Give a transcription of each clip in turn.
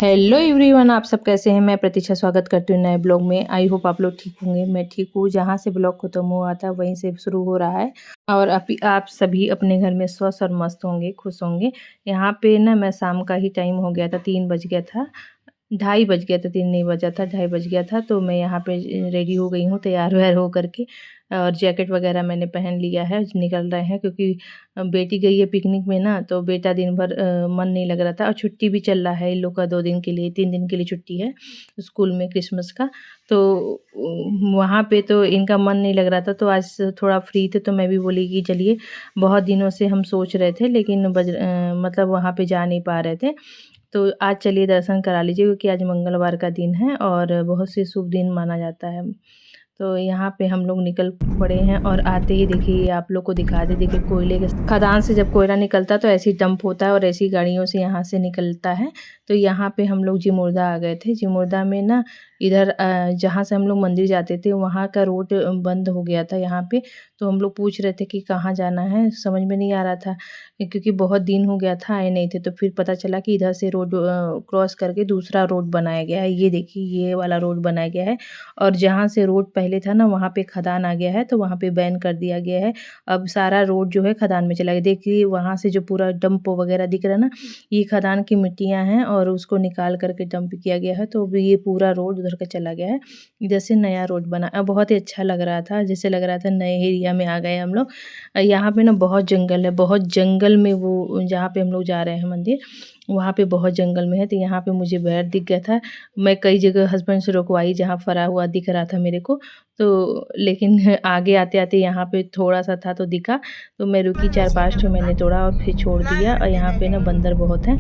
Hello everyone, आप सब कैसे हैं। मैं प्रतीक्षा स्वागत करती हूँ नए ब्लॉग में। आई होप आप लोग ठीक होंगे। मैं ठीक हूँ। जहाँ से ब्लॉग खत्म हुआ था वहीं से शुरू हो रहा है और आप सभी अपने घर में स्वस्थ और मस्त होंगे, खुश होंगे। यहाँ पे ना मैं शाम का ही टाइम हो गया था, 3 बज गया था, 2:30 बज गया था, 3 नहीं बजा था, 2:30 बज गया था। तो मैं यहाँ पे रेडी हो गई हूँ, तैयार व्यार हो करके, और जैकेट वगैरह मैंने पहन लिया है। निकल रहे हैं क्योंकि बेटी गई है पिकनिक में ना, तो बेटा दिन भर मन नहीं लग रहा था, और छुट्टी भी चल रहा है इन लोग का, 2 दिन के लिए, 3 दिन के लिए छुट्टी है स्कूल में क्रिसमस का। तो वहाँ पे तो इनका मन नहीं लग रहा था, तो आज थोड़ा फ्री थे तो मैं भी बोली कि चलिए, बहुत दिनों से हम सोच रहे थे लेकिन मतलब वहाँ पे जा नहीं पा रहे थे। तो आज चलिए दर्शन करा लीजिए, क्योंकि आज मंगलवार का दिन है और बहुत से शुभ दिन माना जाता है। तो यहाँ पे हम लोग निकल पड़े हैं और आते ही देखिए आप लोग को दिखा दे, देखिए कोयले के खदान से जब कोयला निकलता है तो ऐसी डंप होता है और ऐसी गाड़ियों से यहाँ से निकलता है। तो यहाँ पे हम लोग जिमुर्दा आ गए थे। जिमुर्दा में ना इधर जहाँ से हम लोग मंदिर जाते थे वहाँ का रोड बंद हो गया था यहाँ पे। तो हम लोग पूछ रहे थे कि कहाँ जाना है, समझ में नहीं आ रहा था क्योंकि बहुत दिन हो गया था, आए नहीं थे। तो फिर पता चला कि इधर से रोड क्रॉस करके दूसरा रोड बनाया गया है। ये देखिए ये वाला रोड बनाया गया है, और जहाँ से रोड पहले था ना वहाँ पे खदान आ गया है, तो वहाँ पे बैन कर दिया गया है। अब सारा रोड जो है खदान में चला गया। देखिए वहाँ से जो पूरा डंप वगैरह दिख रहा है ना, ये खदान की मिट्टियाँ हैं और उसको निकाल करके डंप किया गया है। तो अभी ये पूरा रोड उधर का चला गया है, इधर से नया रोड बना। अब बहुत ही अच्छा लग रहा था, जैसे लग रहा था नए एरिया में आ गए हम लोग। यहाँ पे ना बहुत जंगल है, बहुत जंगल में वो जहाँ पे हम लोग जा रहे हैं मंदिर, वहाँ पे बहुत जंगल में है। तो यहाँ पे मुझे बेर दिख गया था। मैं कई जगह हस्बैंड से रुकवाई जहाँ फरा हुआ दिख रहा था मेरे को, तो लेकिन आगे आते-आते यहाँ पे थोड़ा-सा था तो दिखा, तो मैं रुकी, 4-5 ठो मैंने तोड़ा और फिर छोड़ दिया। और यहाँ पे ना बंदर बहुत हैं।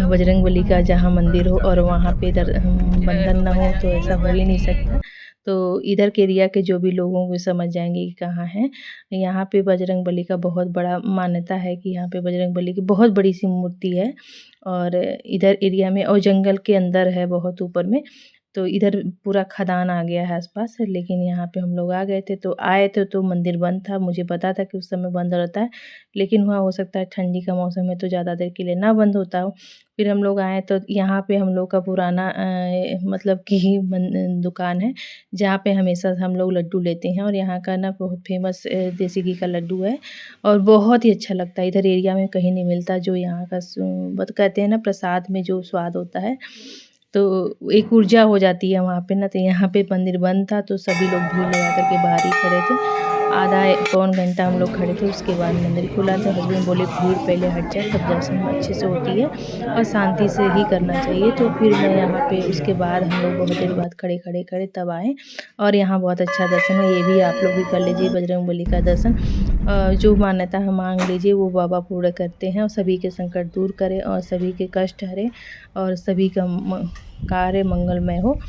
बजरंगबली का जहाँ मंदिर हो और वहाँ पे बंदर ना हो तो ऐसा हो ही नहीं सकता। तो इधर के एरिया के जो भी लोगों को समझ जाएँगे कि कहाँ है। यहाँ पे बजरंगबली का बहुत बड़ा मान्यता है कि यहाँ पे बजरंगबली की बहुत बड़ी-सी मूर्ति है, और इधर एरिया में और जंगल के अंदर है बहुत ऊपर में। तो इधर पूरा खदान आ गया है आस-पास, लेकिन यहाँ पे हम लोग आ गए थे। तो आए थे तो मंदिर बंद था, मुझे पता था कि उस समय बंद रहता है, लेकिन वहाँ हो सकता है ठंडी का मौसम है तो ज़्यादा देर के लिए ना बंद होता हो। फिर हम लोग आए तो यहाँ पे हम लोग का पुराना मतलब कि दुकान है, जहाँ पे हमेशा हम लोग लड्डू लेते हैं, और यहाँ का ना बहुत फेमस देसी घी का लड्डू है और बहुत ही अच्छा लगता है। इधर एरिया में कहीं नहीं मिलता जो यहाँ का कहते हैं ना प्रसाद में जो स्वाद होता है, तो एक ऊर्जा हो जाती है वहाँ पे ना। तो यहाँ पे मंदिर बंद था तो सभी लोग भीड़ लगा कर के बाहर ही खड़े थे। आधा पौन घंटा हम लोग खड़े थे, उसके बाद मंदिर खुला। तो हस्बैंड बोले भीड़ पहले हट जाए तब दर्शन अच्छे से होती है और शांति से ही करना चाहिए। तो फिर मैं यहाँ पे उसके बाद हम लोग बहुत देर बाद खड़े तब आए, और यहाँ बहुत अच्छा दर्शन हुआ। ये भी आप लोग भी कर लीजिए बजरंगबली का दर्शन। जो मान्यता है मांग लीजिए, वो बाबा पूरा करते हैं और सभी के संकट दूर करें और सभी के कष्ट हरे और सभी का कार्य मंगलमय हो।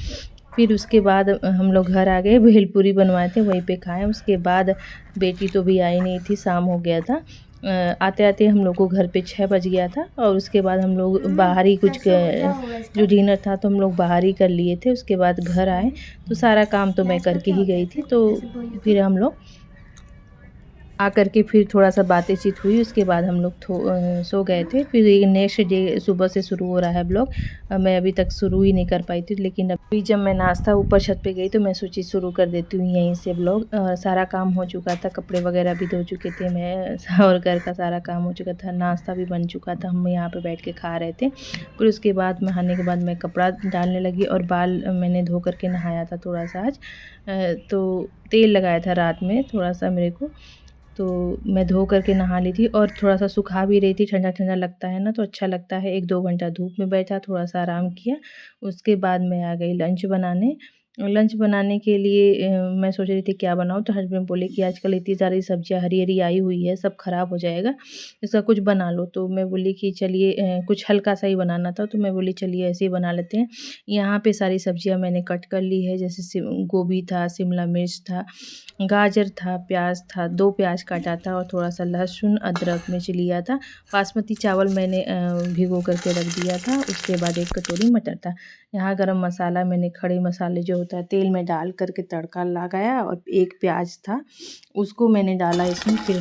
फिर उसके बाद हम लोग घर आ गए, भेलपूरी बनवाए थे वहीं पे खाएँ। उसके बाद बेटी तो भी आई नहीं थी, शाम हो गया था। आते-आते हम लोग को घर पे 6 बज गया था, और उसके बाद हम लोग बाहर ही कुछ जो डिनर था तो हम लोग बाहर ही कर लिए थे। उसके बाद घर आए तो सारा काम तो मैं करके ही गई थी। तो फिर हम लोग आकर के फिर थोड़ा-सा बातें-चीत हुई, उसके बाद हम लोग सो गए थे। फिर ये नेक्स्ट डे सुबह से शुरू हो रहा है ब्लॉग। मैं अभी तक शुरू ही नहीं कर पाई थी, लेकिन अभी जब मैं नाश्ता ऊपर छत पे गई तो मैं सोची शुरू कर देती हूँ यहीं से ब्लॉग। सारा काम हो चुका था, कपड़े वगैरह भी धो चुके थे मैं और घर का सारा काम हो चुका था, नाश्ता भी बन चुका था, हम यहाँ पे बैठ के खा रहे थे। फिर उसके बाद नहाने के बाद मैं कपड़ा डालने लगी, और बाल मैंने धो कर के नहाया था थोड़ा-सा आज। तो तेल लगाया था रात में थोड़ा-सा मेरे को, तो मैं धो कर के नहा ली थी और थोड़ा-सा सुखा भी रही थी। ठंडा-ठंडा लगता है ना तो अच्छा लगता है। 1-2 घंटा धूप में बैठा, थोड़ा-सा आराम किया। उसके बाद मैं आ गई लंच बनाने। लंच बनाने के लिए मैं सोच रही थी क्या बनाऊँ, तो हस्बैंड बोले कि आजकल इतनी सारी सब्जियाँ हरी-हरी आई हुई है, सब खराब हो जाएगा, इसका कुछ बना लो। तो मैं बोली कि चलिए कुछ हल्का-सा ही बनाना था, तो मैं बोली चलिए ऐसे ही बना लेते हैं। यहाँ पे सारी सब्जियाँ मैंने कट कर ली है, जैसे गोभी था, शिमला मिर्च था, गाजर था, प्याज था, 2 प्याज काटा था और थोड़ा-सा लहसुन, अदरक, मिर्च लिया था। बासमती चावल मैंने भिगो करके रख दिया था। उसके बाद 1 कटोरी मटर था। यहाँ गरम मसाला मैंने खड़े मसाले जो होता है तेल में डाल करके तड़का लगाया और एक प्याज था उसको मैंने डाला इसमें। फिर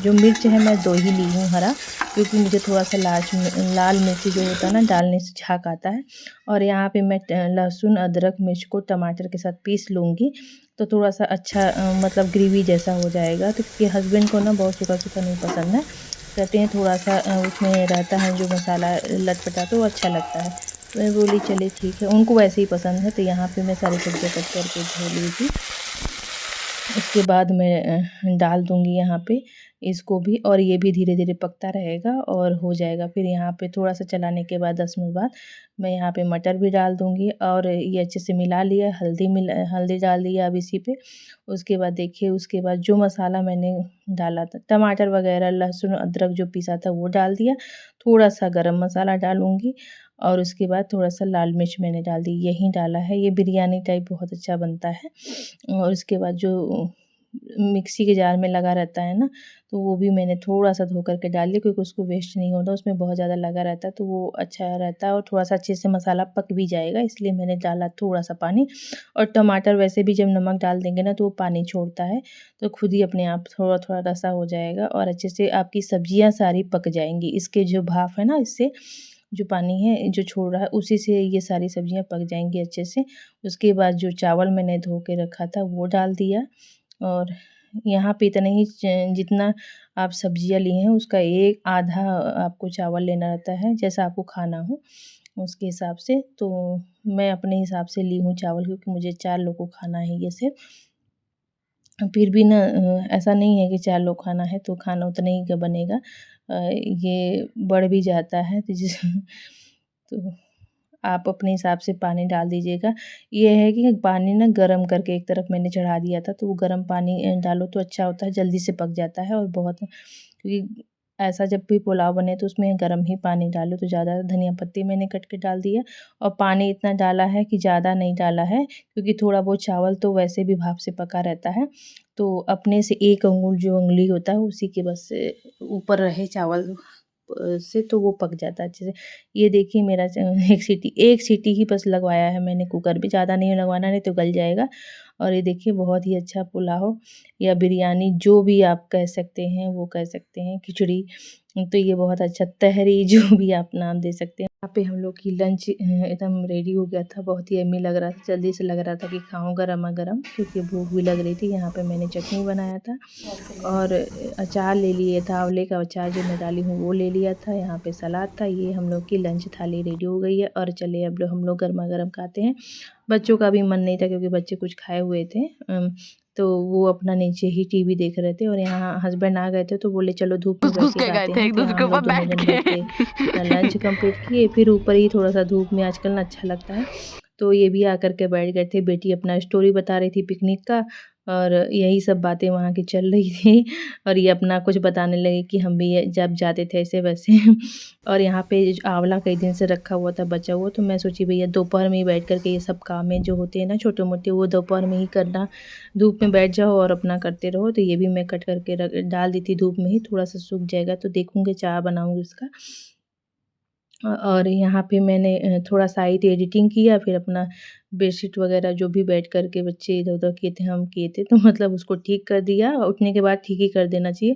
जो मिर्च है मैं 2 ही ली हूँ हरा, क्योंकि मुझे थोड़ा सा लाल मिर्च जो होता है ना डालने से झाग आता है। और यहाँ पे मैं लहसुन अदरक मिर्च को टमाटर के साथ पीस लूँगी, तो थोड़ा सा अच्छा मतलब ग्रेवी जैसा हो जाएगा। तो क्योंकि हस्बैंड को ना बहुत सूखा सूखा नहीं पसंद है, कहते हैं थोड़ा सा उसमें रहता है जो मसाला लटपटा तो वो अच्छा लगता है। तो मैं बोली चलिए ठीक है, उनको वैसे ही पसंद है। तो यहाँ पे मैं सारी सब्जियाँ कट करके धो ली थी। उसके बाद मैं डाल दूँगी यहाँ पे इसको भी, और ये भी धीरे धीरे पकता रहेगा और हो जाएगा। फिर यहाँ पे थोड़ा सा चलाने के बाद 10 मिनट बाद मैं यहाँ पे मटर भी डाल दूँगी और ये अच्छे से मिला लिया। हल्दी डाल दिया अब इसी पे। उसके बाद देखिए, उसके बाद जो मसाला मैंने डाला था, टमाटर वगैरह लहसुन अदरक जो पिसा था वो डाल दिया। थोड़ा सा गरम मसाला डालूँगी और उसके बाद थोड़ा सा लाल मिर्च मैंने डाल दी, यही डाला है। ये बिरयानी टाइप बहुत अच्छा बनता है। और उसके बाद जो मिक्सी के जार में लगा रहता है ना, तो वो भी मैंने थोड़ा सा धो करके डाल दिया, क्योंकि उसको वेस्ट नहीं होता, उसमें बहुत ज़्यादा लगा रहता है तो वो अच्छा रहता है और थोड़ा सा अच्छे से मसाला पक भी जाएगा, इसलिए मैंने डाला थोड़ा सा पानी। और टमाटर वैसे भी जब नमक डाल देंगे ना तो वो पानी छोड़ता है, तो खुद ही अपने आप थोड़ा थोड़ा रसा हो जाएगा और अच्छे से आपकी सब्जियां सारी पक जाएंगी। इसके जो भाप है ना, इससे जो पानी है जो छोड़ रहा है उसी से ये सारी सब्जियां पक जाएंगी अच्छे से। उसके बाद जो चावल मैंने धो के रखा था वो डाल दिया, और यहाँ पे इतना ही जितना आप सब्जियाँ लिए हैं उसका एक आधा आपको चावल लेना रहता है, जैसा आपको खाना हो उसके हिसाब से। तो मैं अपने हिसाब से ली हूँ चावल, क्योंकि मुझे 4 लोग को खाना है ये सिर्फ। फिर भी ना ऐसा नहीं है कि 4 लोग खाना है तो खाना उतना ही का बनेगा। ये बढ़ भी जाता है तो तो आप अपने हिसाब से पानी डाल दीजिएगा। ये है कि पानी ना गरम करके एक तरफ मैंने चढ़ा दिया था, तो वो गरम पानी डालो तो अच्छा होता है, जल्दी से पक जाता है। और बहुत क्योंकि ऐसा जब भी पुलाव बने तो उसमें गरम ही पानी डालो तो ज़्यादा। धनिया पत्ती मैंने कट के डाल दिया और पानी इतना डाला है कि ज़्यादा नहीं डाला है, क्योंकि थोड़ा बहुत चावल तो वैसे भी भाप से पका रहता है। तो अपने से 1 अंगुल जो उँगली होता है उसी के बस ऊपर रहे चावल से तो वो पक जाता है अच्छे से। ये देखिए मेरा एक सीटी ही बस लगवाया है मैंने, कुकर भी ज़्यादा नहीं लगवाना, नहीं तो गल जाएगा। और ये देखिए बहुत ही अच्छा पुलाव या बिरयानी जो भी आप कह सकते हैं वो कह सकते हैं, खिचड़ी, तो ये बहुत अच्छा, तहरी जो भी आप नाम दे सकते हैं। यहाँ पे हम लोग की लंच एकदम रेडी हो गया था, बहुत ही यम्मी लग रहा था, जल्दी से लग रहा था कि खाऊं गरमा-गरम, क्योंकि भूख भी लग रही थी। यहाँ पे मैंने चटनी बनाया था और अचार ले लिए था, आंवले का अचार जो मैं डाली हूँ वो ले लिया था। यहाँ पे सलाद था। ये हम लोग की लंच थाली रेडी हो गई है और चलिए अब हम लोग गरमा-गरम खाते हैं। बच्चों का भी मन नहीं था, क्योंकि बच्चे कुछ खाए हुए थे, तो वो अपना नीचे ही टीवी देख रहे थे। और यहाँ हस्बैंड आ गए थे तो बोले चलो धूप में बैठ घुस-घुस के के गए खाते थे हैं। एक तो यहाँ दूसरे के हम ऊपर लोग दोनों बैठ जन के। बैठ के अपना लंच कंप्लीट किए। फिर ऊपर ही थोड़ा सा धूप में आजकल ना अच्छा लगता है, तो ये भी आकर के बैठ गए थे। बेटी अपना स्टोरी बता रही थी पिकनिक का, और यही सब बातें वहाँ की चल रही थी। और ये अपना कुछ बताने लगे कि हम भी ये जब जाते थे ऐसे वैसे। और यहाँ पे आंवला कई दिन से रखा हुआ था बचा हुआ, तो मैं सोची भैया दोपहर में ही बैठ कर के ये सब काम है जो होते हैं ना छोटे मोटे, वो दोपहर में ही करना, धूप में बैठ जाओ और अपना करते रहो। तो ये भी मैं कट करके डाल दी थी धूप में ही, थोड़ा सा सूख जाएगा तो देखूंगी चाय बनाऊंगी उसका। और यहाँ पे मैंने थोड़ा सा आई थी एडिटिंग किया, फिर अपना बेडशीट वगैरह जो भी बैठ कर के बच्चे इधर-उधर किए थे हम किए थे, तो मतलब उसको ठीक कर दिया। उठने के बाद ठीक ही कर देना चाहिए।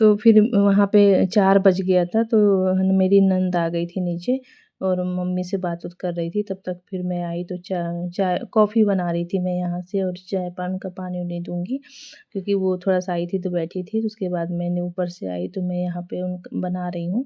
तो फिर वहाँ पे 4 बज गया था, तो मेरी नंद आ गई थी नीचे और मम्मी से बात-वूत कर रही थी। तब तक फिर मैं आई तो चाय कॉफ़ी बना रही थी मैं यहाँ से, और चाय पान का पानी नहीं दूँगी, क्योंकि वो थोड़ा-सा आई थी तो बैठी थी। तो उसके बाद मैंने ऊपर से आई तो मैं यहाँ पे उन बना रही हूँ,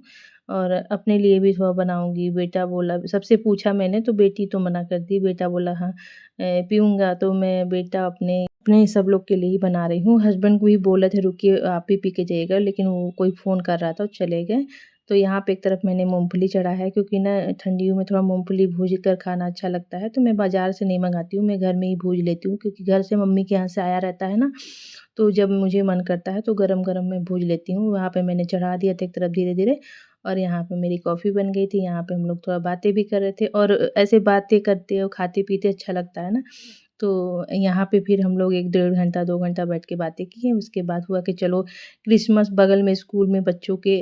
और अपने लिए भी थोड़ा बनाऊँगी। बेटा बोला, सबसे पूछा मैंने तो बेटी तो मना कर दी, बेटा बोला हाँ पीऊँगा, तो मैं बेटा अपने अपने सब लोग के लिए ही बना रही हूँ। हस्बैंड को भी बोले थे रुकिए आप ही पी के जाइएगा, लेकिन वो कोई फ़ोन कर रहा था वो चले गए। तो यहाँ पे एक तरफ मैंने मूँगफली चढ़ा है, क्योंकि ना ठंडियों में थोड़ा मूँगफली भूज कर खाना अच्छा लगता है, तो मैं बाज़ार से नहीं मंगाती हूँ, मैं घर में ही भूज लेती हूँ, क्योंकि घर से मम्मी के यहाँ से आया रहता है ना, तो जब मुझे मन करता है तो गरम-गरम मैं भूज लेती हूँ। वहाँ पे मैंने चढ़ा दिया था एक तरफ धीरे-धीरे, और यहाँ पे मेरी कॉफ़ी बन गई थी। यहाँ पे हम लोग थोड़ा बातें भी कर रहे थे, और ऐसे बातें करते और खाते-पीते अच्छा लगता है ना। तो यहाँ पे फिर हम लोग 1 डेढ़ घंटा 2 घंटा बैठ के बातें किए। उसके बाद हुआ कि चलो क्रिसमस बगल में स्कूल में बच्चों के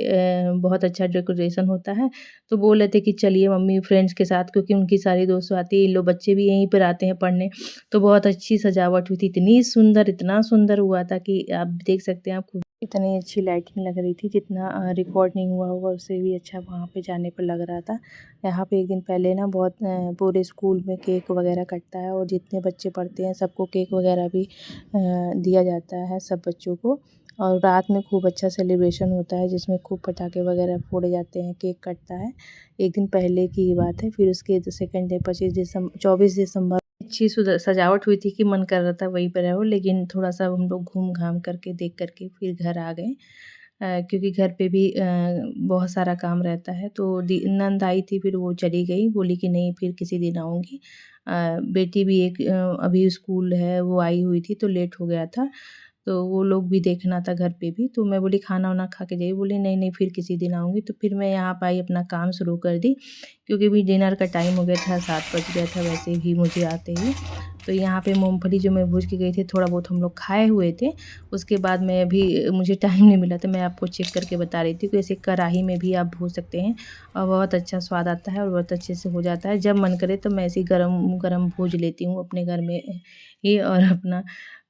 बहुत अच्छा डेकोरेशन होता है। तो बोल रहे थे कि चलिए मम्मी फ्रेंड्स के साथ, क्योंकि उनकी सारी दोस्त आती है, इन लोग बच्चे भी यहीं पर आते हैं पढ़ने। तो बहुत अच्छी सजावट हुई थी, इतनी सुंदर, इतना सुंदर हुआ था कि आप देख सकते हैं, आप खुद इतनी अच्छी लाइटिंग लग रही थी, जितना रिकॉर्ड नहीं हुआ होगा उससे भी अच्छा वहाँ पे जाने पर लग रहा था। यहाँ पे एक दिन पहले ना बहुत पूरे स्कूल में केक वगैरह कटता है और जितने बच्चे पढ़ते हैं सबको केक वगैरह भी दिया जाता है सब बच्चों को। और रात में खूब अच्छा सेलिब्रेशन होता है, जिसमें खूब पटाखे वगैरह फोड़े जाते हैं, केक कटता है। एक दिन पहले की ये बात है। फिर उसके सेकंड डे 24 दिसंबर अच्छी सजावट हुई थी कि मन कर रहा था वहीं पे रहो, लेकिन थोड़ा-सा हम लोग घूम-घाम करके देख करके फिर घर आ गए। क्योंकि घर पे भी बहुत सारा काम रहता है, तो नंद आई थी, फिर वो चली गई, बोली कि नहीं फिर किसी दिन आऊँगी। बेटी भी एक अभी स्कूल है, वो आई हुई थी तो लेट हो गया था। तो वो लोग भी देखना था घर पे भी, तो मैं बोली खाना-वाना खा के जाइए, बोली नहीं-नहीं फिर किसी दिन आऊँगी। तो फिर मैं यहाँ पे आई, अपना काम शुरू कर दी, क्योंकि अभी डिनर का टाइम हो गया था, 7 बज गया था वैसे भी मुझे आते ही। तो यहाँ पे मूँगफली जो मैं भूज के गई थी, थोड़ा बहुत हम लोग खाए हुए थे। उसके बाद मैं अभी मुझे टाइम नहीं मिला, तो मैं आपको चेक करके बता रही थी कि ऐसे कढ़ाई में भी आप भूज सकते हैं और बहुत अच्छा स्वाद आता है और बहुत अच्छे से हो जाता है। जब मन करे तो मैं ऐसे ही गरम-गरम भूज लेती हूँ अपने घर में ही, और अपना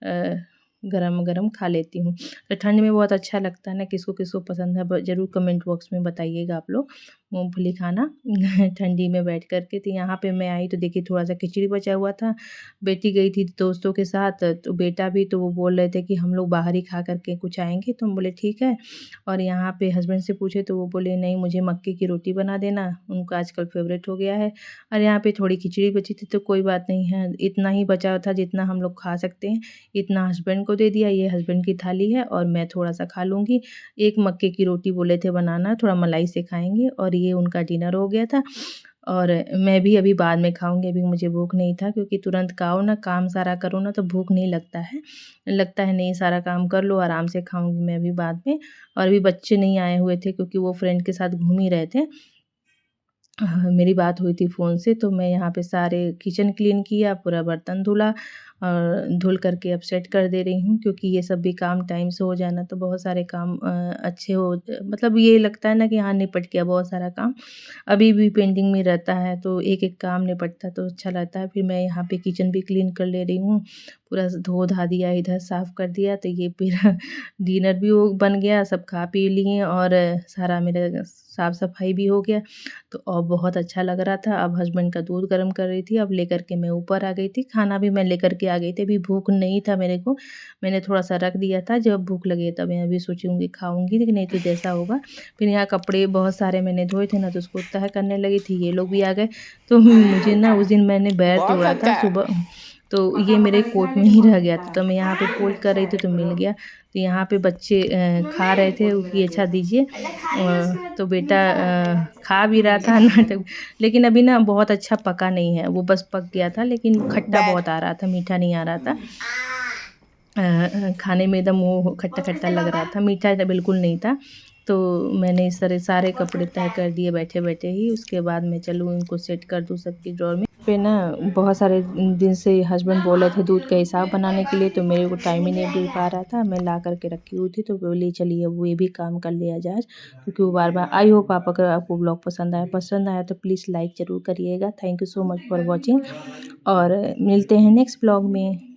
अ, गरम-गरम खा लेती हूँ। तो ठंड में बहुत अच्छा लगता है ना, किसको-किसको पसंद है ज़रूर कमेंट बॉक्स में बताइएगा आप लोग, मूँगफली खाना ठंडी में बैठ कर के। तो यहाँ पे मैं आई तो देखिए थोड़ा-सा खिचड़ी बचा हुआ था। बेटी गई थी दोस्तों के साथ, तो बेटा भी, तो वो बोल रहे थे कि हम लोग बाहर ही खा कर के कुछ आएँगे, तो हम बोले ठीक है। और यहाँ पे हस्बैंड से पूछे तो वो बोले नहीं मुझे मक्के की रोटी बना देना, उनका आजकल फ़ेवरेट हो गया है। और यहाँ पे थोड़ी खिचड़ी बची थी तो कोई बात नहीं है, इतना ही बचा था जितना हम लोग खा सकते हैं, इतना हस्बैंड को दे दिया, ये हस्बैंड की थाली है और मैं थोड़ा-सा खा लूँगी। एक मक्के की रोटी बोले थे बनाना, थोड़ा मलाई से खाएँगे, और ये उनका डिनर हो गया था। और मैं भी अभी बाद में खाऊँगी, अभी मुझे भूख नहीं था, क्योंकि तुरंत खाओ ना, काम सारा करो ना, तो भूख नहीं लगता है। लगता है नहीं सारा काम कर लो, आराम से खाऊँगी मैं अभी बाद में। और अभी बच्चे नहीं आए हुए थे, क्योंकि वो फ्रेंड के साथ घूम ही रहे थे। हाँ, मेरी बात हुई थी फ़ोन से, तो मैं यहाँ पे सारे किचन क्लीन किया, पूरा बर्तन धुला और धुल कर के अब सेट कर दे रही हूँ, क्योंकि ये सब भी काम टाइम से हो जाना तो बहुत सारे काम अच्छे हो, मतलब ये लगता है ना कि हाँ निपट गया बहुत सारा काम। अभी भी पेंडिंग में रहता है, तो एक-एक काम निपटता तो अच्छा लगता है। फिर मैं यहाँ पे किचन भी क्लीन कर ले रही हूँ, पूरा धो-धा दिया, इधर साफ़ कर दिया, तो ये फिर डिनर भी वो बन गया, सब खा पी लिए और सारा मेरा साफ-सफाई भी हो गया। तो बहुत अच्छा लग रहा था। अब हस्बैंड का दूध गर्म कर रही थी, अब लेकर के मैं ऊपर आ गई थी। खाना भी मैं लेकर के आ गई थी, अभी भूख नहीं था मेरे को। मैंने थोड़ा-सा रख दिया था, जब भूख लगे तब मैं अभी सोचूँगी खाऊँगी, लेकिन नहीं तो जैसा होगा। फिर यहाँ कपड़े बहुत सारे मैंने धोए थे ना, तो उसको तह करने लगी थी, ये लोग भी आ गए। तो मुझे ना उस दिन मैंने पैर तोड़ा था सुबह, तो ये मेरे कोट में ही रह गया था, तो मैं यहाँ पे फ़ोल्ड कर रही थी तो मिल गया। तो यहाँ पे बच्चे खा रहे थे वो कि अच्छा दीजिए, तो बेटा खा भी रहा था नाटक, लेकिन अभी ना बहुत अच्छा पका नहीं है, वो बस पक गया था, लेकिन खट्टा बहुत आ रहा था, मीठा नहीं आ रहा था। खाने में एकदम वो खट्टा-खट्टा लग रहा था, मीठा तो बिल्कुल नहीं था। तो मैंने इस तरह सारे कपड़े तह कर दिए बैठे-बैठे ही, उसके बाद मैं चलूँ इनको सेट कर दूँ सबकी ड्रॉर में। पे ना बहुत सारे दिन से हस्बैंड बोल रहे थे दूध का हिसाब बनाने के लिए, तो मेरे को टाइम ही नहीं मिल पा रहा था। मैं ला कर के रखी हुई थी, तो बोली चलिए अब ये भी काम कर लिया जाए, क्योंकि वो बार-बार आई होप आप अगर आपको ब्लॉग पसंद आया तो प्लीज़ लाइक ज़रूर करिएगा। Thank you so much for watching, और मिलते हैं नेक्स्ट ब्लॉग में।